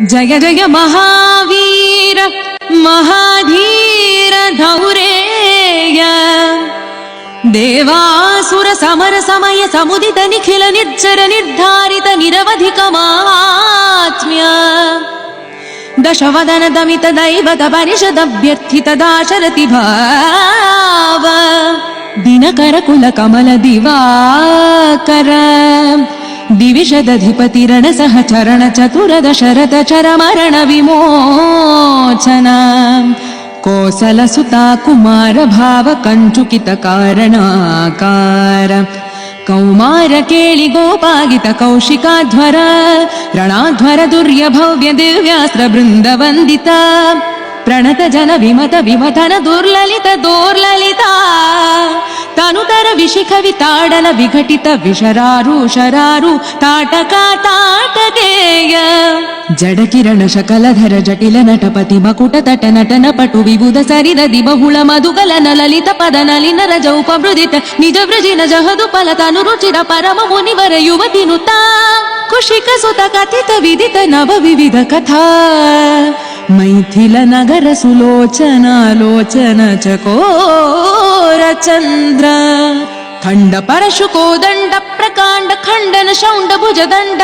जय जय महावीर महाधीर धौरेय देवासुर समर समय समुदित निखिल निर्जर निर्धारित निरवधिक माहात्म्य दशवदन दमित दैवत परिषद अभ्यर्थित दाशरथि भाव दिनकर कुल कमल दिवाकर दिविशदधिपति रण सह चरण चतुर दशरथ चर मरण विमोचन कोसल सुता कुमार भाव कंचुकित कारणाकार कौमार केळि गोपागित कौशिकाध्वर ರಣಾಧ್ವರ दुर्य भव्य दिव्यास्त्र बृंद वंदित प्रणत जन विमत विमथन दुर्ललित दोर्ललिता तनुतर विशिख विताडल विघटित विशरारु शरारु ताटका ताटकेय जड किरण शकलधर जटिल नटपति मकुट तट नटन पटु विबुध सरिदधि बहुಳ मधुगलन ललित पद नलिन रज उपमृदित निज वृजिन जहदु फलतनु रुचिर परम मुनिवर युवति नुता कुशिक सुत कथित विदित नव विविध कथा मैथिल नगर सुलोचना लोचन चकोर चंद्र खंड परशु कोदंड प्रकांड खंडन शौंड भुज दंड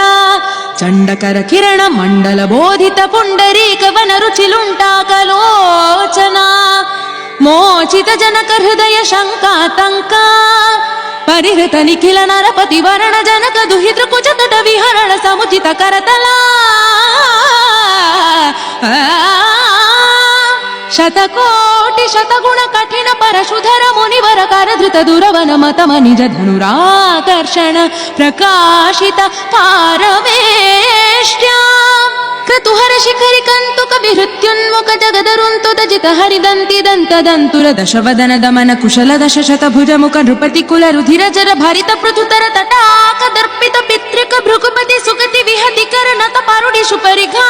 चंडकर किरण मंडल बोधित पुंडरीक वन रुचिलुंटाकलोचना मोचित जनक हृदय शंकातंका परिहृत निखिल नरपति वरण जनक दुहितृ कुच तट विहरण समुचित करतला शतकोटि शतगुण कठिन परशुधर मुनिवर करधृत दुरवन मतम निज धनुराकर्षण प्रकाशित पारवेष्ट्या क्रतुहर शिखरि कंतुक विहृत्युन्मुख जगदरुन्तुत जित हरिदन्ति दंत दन्तुर दशवदन दमन कुशल दश शत भुज मुख नृपति कुल रुधिर जर भरित पृथुतर तटाक दर्पित पितृक भृगुपति सुगति विहति कर नत पारुडि सुपरिघा